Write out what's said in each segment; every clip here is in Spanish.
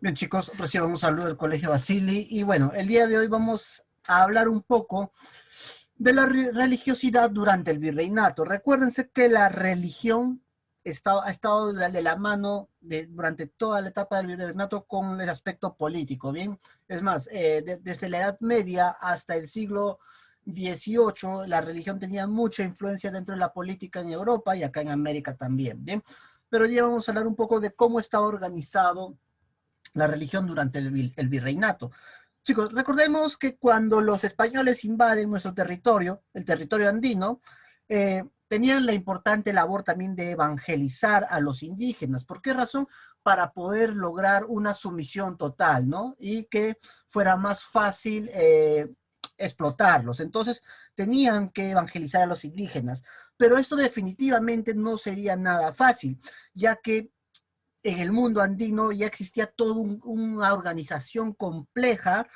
Bien, chicos, reciban un saludo del Colegio Basili. Y bueno, el día de hoy vamos a hablar un poco de la religiosidad durante el virreinato. Recuérdense que la religión ha estado de la mano durante toda la etapa del virreinato con el aspecto político, ¿bien? Es más, desde la Edad Media hasta el siglo XVIII, la religión tenía mucha influencia dentro de la política en Europa y acá en América también, ¿bien? Pero hoy día vamos a hablar un poco de cómo estaba organizado la religión durante el virreinato. Chicos, recordemos que cuando los españoles invaden nuestro territorio, el territorio andino, tenían la importante labor también de evangelizar a los indígenas. ¿Por qué razón? Para poder lograr una sumisión total, ¿no? Y que fuera más fácil explotarlos. Entonces, tenían que evangelizar a los indígenas. Pero esto definitivamente no sería nada fácil, ya que en el mundo andino ya existía toda una organización compleja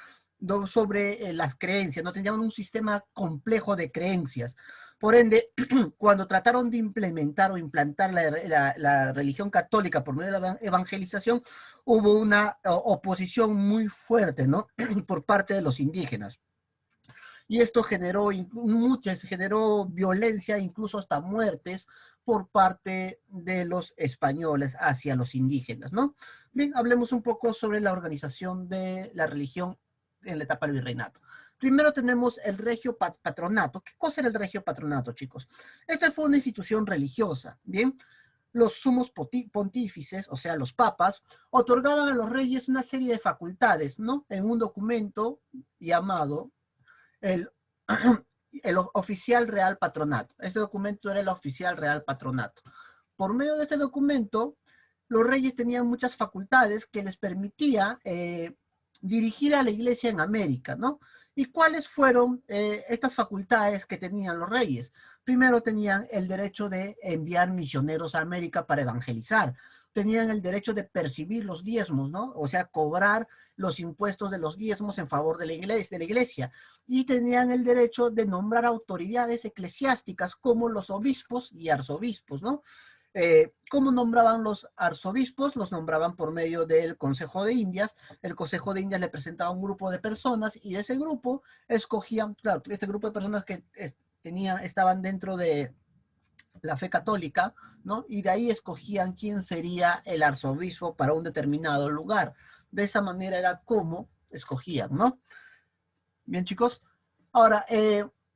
sobre las creencias, no tenían un sistema complejo de creencias. Por ende, cuando trataron de implementar o implantar la religión católica por medio de la evangelización, hubo una oposición muy fuerte, ¿no? Por parte de los indígenas. Y esto generó violencia, incluso hasta muertes por parte de los españoles hacia los indígenas, ¿no? Bien, hablemos un poco sobre la organización de la religión en la etapa del virreinato. Primero tenemos el regio patronato. ¿Qué cosa era el regio patronato, chicos? Esta fue una institución religiosa, ¿bien? Los sumos pontífices, o sea, los papas, otorgaban a los reyes una serie de facultades, ¿no? En un documento llamado el, el oficial real patronato. Este documento era el oficial real patronato. Por medio de este documento, los reyes tenían muchas facultades que les permitía dirigir a la iglesia en América, ¿no? ¿Y cuáles fueron estas facultades que tenían los reyes? Primero tenían el derecho de enviar misioneros a América para evangelizar. Tenían el derecho de percibir los diezmos, ¿no? O sea, cobrar los impuestos de los diezmos en favor de la iglesia. Y tenían el derecho de nombrar autoridades eclesiásticas como los obispos y arzobispos, ¿no? ¿Cómo nombraban los arzobispos? Los nombraban por medio del Consejo de Indias. El Consejo de Indias le presentaba un grupo de personas y de ese grupo escogían, claro, este grupo de personas que estaban dentro de la fe católica, ¿no? Y de ahí escogían quién sería el arzobispo para un determinado lugar. De esa manera era como escogían, ¿no? Bien, chicos. Ahora,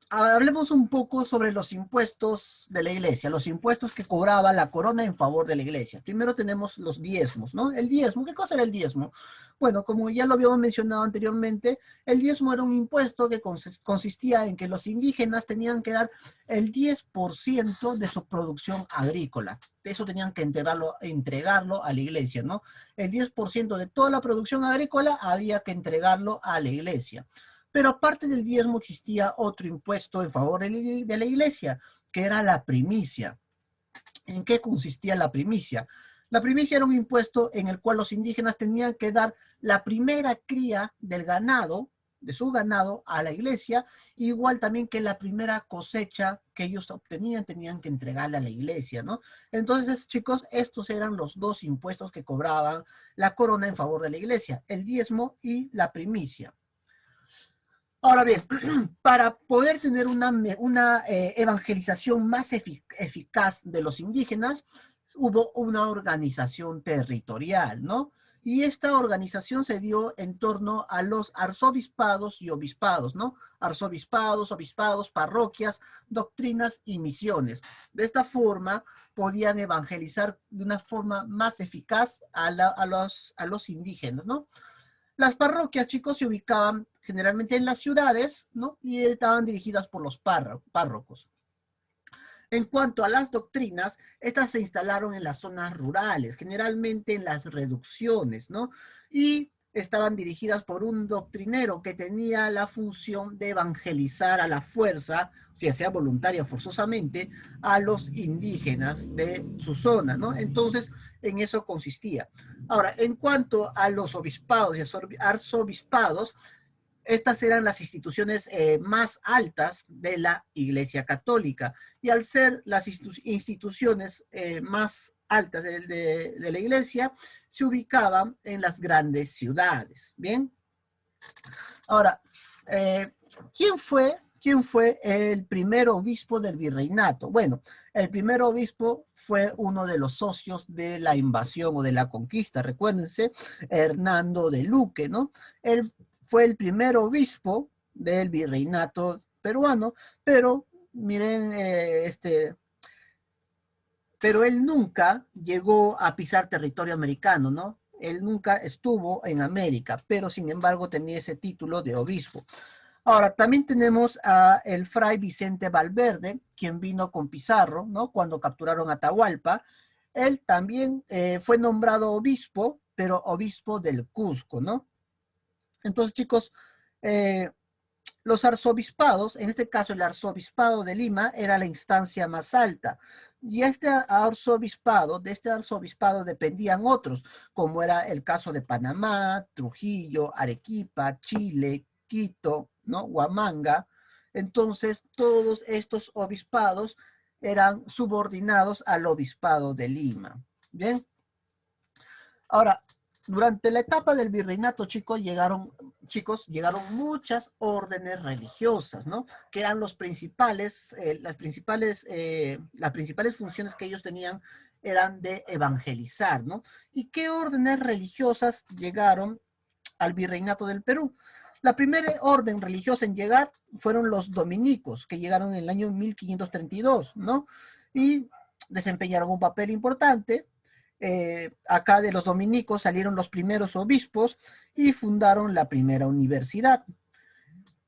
hablemos un poco sobre los impuestos de la iglesia, los impuestos que cobraba la corona en favor de la iglesia. Primero tenemos los diezmos, ¿no? El diezmo, ¿qué cosa era el diezmo? Bueno, como ya lo habíamos mencionado anteriormente, el diezmo era un impuesto que consistía en que los indígenas tenían que dar el 10% de su producción agrícola. Eso tenían que entregarlo a la iglesia, ¿no? El 10% de toda la producción agrícola había que entregarlo a la iglesia. Pero aparte del diezmo existía otro impuesto en favor de la iglesia, que era la primicia. ¿En qué consistía la primicia? La primicia era un impuesto en el cual los indígenas tenían que dar la primera cría del ganado, de su ganado, a la iglesia, igual también que la primera cosecha que ellos obtenían, tenían que entregarla a la iglesia, ¿no? Entonces, chicos, estos eran los dos impuestos que cobraban la corona en favor de la iglesia, el diezmo y la primicia. Ahora bien, para poder tener una evangelización más eficaz de los indígenas, hubo una organización territorial, ¿no? Y esta organización se dio en torno a los arzobispados y obispados, ¿no? Arzobispados, obispados, parroquias, doctrinas y misiones. De esta forma podían evangelizar de una forma más eficaz a los indígenas, ¿no? Las parroquias, chicos, se ubicaban generalmente en las ciudades, ¿no? Y estaban dirigidas por los párrocos. En cuanto a las doctrinas, estas se instalaron en las zonas rurales, generalmente en las reducciones, ¿no? Y estaban dirigidas por un doctrinero que tenía la función de evangelizar a la fuerza, ya sea voluntaria o forzosamente, a los indígenas de su zona, ¿no? Entonces, en eso consistía. Ahora, en cuanto a los obispados y arzobispados, estas eran las instituciones más altas de la Iglesia Católica. Y al ser las instituciones más altas de la iglesia se ubicaban en las grandes ciudades. Bien. Ahora, eh, quién fue el primer obispo del virreinato? Bueno, el primer obispo fue uno de los socios de la invasión o de la conquista, recuérdense, Hernando de Luque, ¿no? Él fue el primer obispo del virreinato peruano, pero miren, pero él nunca llegó a pisar territorio americano, ¿no? Él nunca estuvo en América, pero sin embargo tenía ese título de obispo. Ahora, también tenemos a el fray Vicente Valverde, quien vino con Pizarro, ¿no? Cuando capturaron Atahualpa. Él también fue nombrado obispo, pero obispo del Cusco, ¿no? Entonces, chicos, eh, los arzobispados, en este caso el arzobispado de Lima, era la instancia más alta. Y de este arzobispado dependían otros, como era el caso de Panamá, Trujillo, Arequipa, Chile, Quito, ¿no? Huamanga. Entonces, todos estos obispados eran subordinados al obispado de Lima. Bien. Ahora, durante la etapa del virreinato, llegaron muchas órdenes religiosas, ¿no? Que eran las principales funciones que ellos tenían eran de evangelizar, ¿no? ¿Y qué órdenes religiosas llegaron al virreinato del Perú? La primera orden religiosa en llegar fueron los dominicos, que llegaron en el año 1532, ¿no? Y desempeñaron un papel importante. Acá de los dominicos salieron los primeros obispos y fundaron la primera universidad.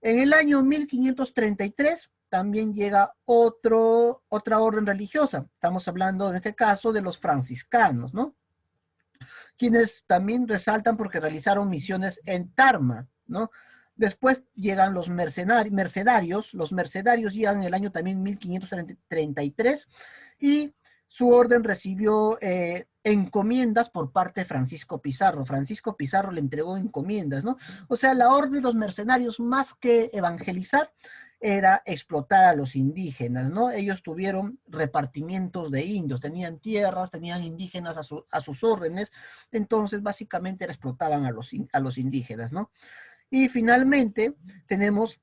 En el año 1533 también llega otra orden religiosa. Estamos hablando en este caso de los franciscanos, ¿no? Quienes también resaltan porque realizaron misiones en Tarma, ¿no? Después llegan los mercenarios. Los mercenarios llegan en el año también 1533 y su orden recibió encomiendas por parte de Francisco Pizarro. Francisco Pizarro le entregó encomiendas, ¿no? O sea, la orden de los mercenarios, más que evangelizar, era explotar a los indígenas, ¿no? Ellos tuvieron repartimientos de indios, tenían tierras, tenían indígenas a sus órdenes, entonces básicamente explotaban a los indígenas, ¿no? Y finalmente tenemos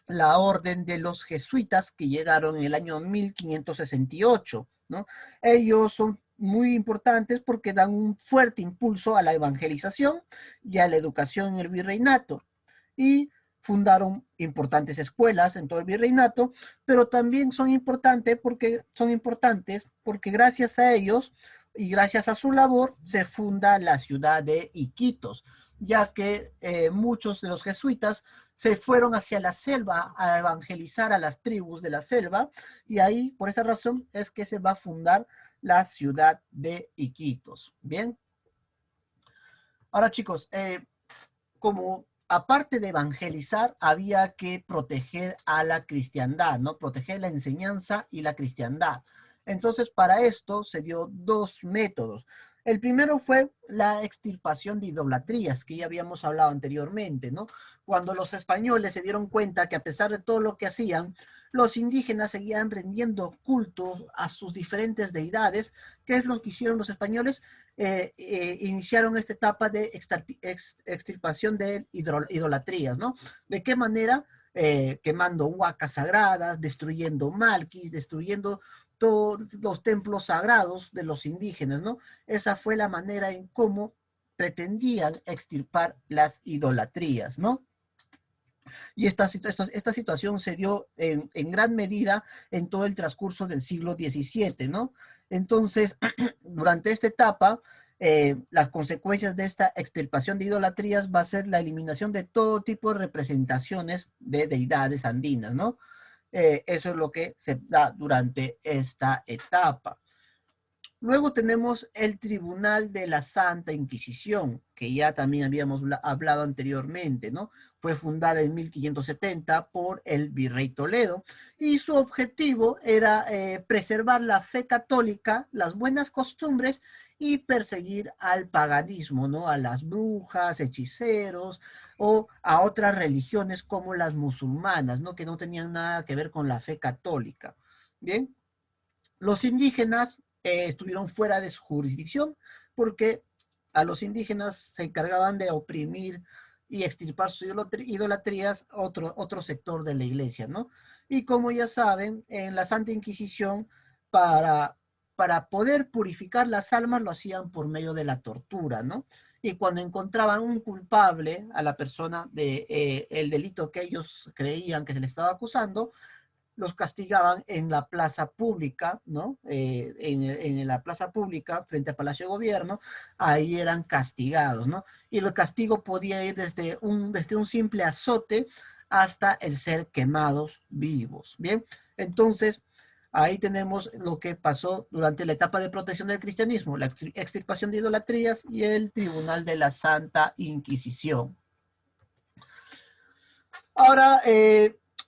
la orden de los jesuitas que llegaron en el año 1568, ¿no? Ellos son muy importantes porque dan un fuerte impulso a la evangelización y a la educación en el virreinato. Y fundaron importantes escuelas en todo el virreinato, pero también son importantes porque gracias a ellos y gracias a su labor se funda la ciudad de Iquitos, ya que muchos de los jesuitas se fueron hacia la selva a evangelizar a las tribus de la selva, y ahí, por esa razón, es que se va a fundar la ciudad de Iquitos. Bien. Ahora, chicos, como aparte de evangelizar, había que proteger a la cristiandad, ¿no? Proteger la enseñanza y la cristiandad. Entonces, para esto se dio dos métodos. El primero fue la extirpación de idolatrías, que ya habíamos hablado anteriormente, ¿no? Cuando los españoles se dieron cuenta que a pesar de todo lo que hacían, los indígenas seguían rendiendo culto a sus diferentes deidades. ¿Qué es lo que hicieron los españoles? Iniciaron esta etapa de extirpación de idolatrías, ¿no? ¿De qué manera? Quemando huacas sagradas, destruyendo malquis, destruyendo todos los templos sagrados de los indígenas, ¿no? Esa fue la manera en cómo pretendían extirpar las idolatrías, ¿no? Y esta situación se dio en gran medida en todo el transcurso del siglo XVII, ¿no? Entonces, durante esta etapa, las consecuencias de esta extirpación de idolatrías va a ser la eliminación de todo tipo de representaciones de deidades andinas, ¿no? Eso es lo que se da durante esta etapa. Luego tenemos el Tribunal de la Santa Inquisición, que ya también habíamos hablado anteriormente, ¿no? Fue fundada en 1570 por el virrey Toledo y su objetivo era preservar la fe católica, las buenas costumbres y perseguir al paganismo, ¿no? A las brujas, hechiceros o a otras religiones como las musulmanas, ¿no? Que no tenían nada que ver con la fe católica. Bien, los indígenas estuvieron fuera de su jurisdicción porque a los indígenas se encargaban de oprimir y extirpar sus idolatrías otro sector de la iglesia, ¿no? Y como ya saben, en la Santa Inquisición, para, para poder purificar las almas lo hacían por medio de la tortura, ¿no? Y cuando encontraban un culpable a la persona de el delito que ellos creían que se le estaba acusando, los castigaban en la plaza pública, ¿no? En la plaza pública, frente al Palacio de Gobierno, ahí eran castigados, ¿no? Y el castigo podía ir desde un simple azote hasta el ser quemados vivos, ¿bien? Entonces, ahí tenemos lo que pasó durante la etapa de protección del cristianismo, la extirpación de idolatrías y el Tribunal de la Santa Inquisición. Ahora,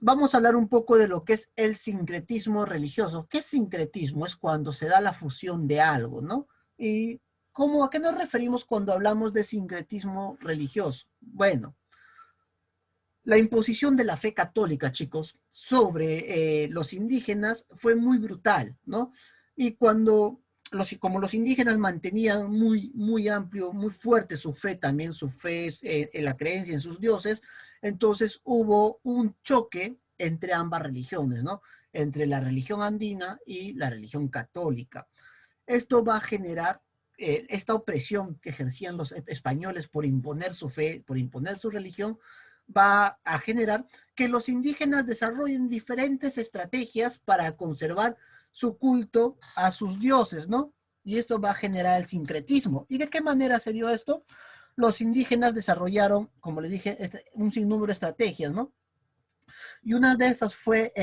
vamos a hablar un poco de lo que es el sincretismo religioso. ¿Qué es sincretismo? Es cuando se da la fusión de algo, ¿no? ¿Y a qué nos referimos cuando hablamos de sincretismo religioso? Bueno, la imposición de la fe católica, chicos, sobre los indígenas fue muy brutal, ¿no? Y como los indígenas mantenían muy amplio, muy fuerte su fe también, su fe en la creencia en sus dioses, entonces hubo un choque entre ambas religiones, ¿no? Entre la religión andina y la religión católica. Esto va a generar esta opresión que ejercían los españoles por imponer su fe, por imponer su religión, va a generar que los indígenas desarrollen diferentes estrategias para conservar su culto a sus dioses, ¿no? Y esto va a generar el sincretismo. ¿Y de qué manera se dio esto? Los indígenas desarrollaron, como les dije, un sinnúmero de estrategias, ¿no? Y una de esas fue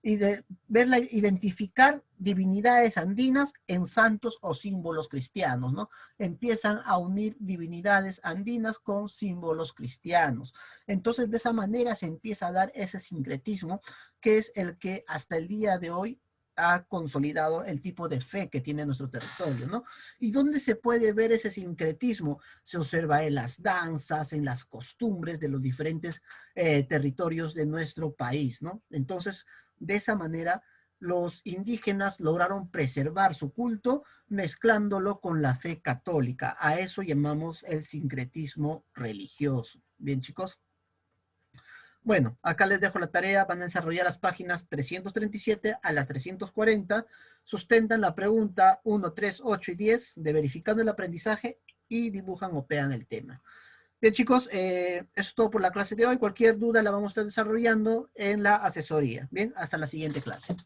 identificar divinidades andinas en santos o símbolos cristianos, ¿no? Empiezan a unir divinidades andinas con símbolos cristianos. Entonces, de esa manera se empieza a dar ese sincretismo, que es el que hasta el día de hoy ha consolidado el tipo de fe que tiene nuestro territorio, ¿no? ¿Y dónde se puede ver ese sincretismo? Se observa en las danzas, en las costumbres de los diferentes territorios de nuestro país, ¿no? Entonces, de esa manera, los indígenas lograron preservar su culto mezclándolo con la fe católica. A eso llamamos el sincretismo religioso. Bien, chicos. Bueno, acá les dejo la tarea, van a desarrollar las páginas 337 a las 340, sustentan la pregunta 1, 3, 8 y 10 de verificando el aprendizaje y dibujan o pegan el tema. Bien, chicos, eso es todo por la clase de hoy. Cualquier duda la vamos a estar desarrollando en la asesoría. Bien, hasta la siguiente clase.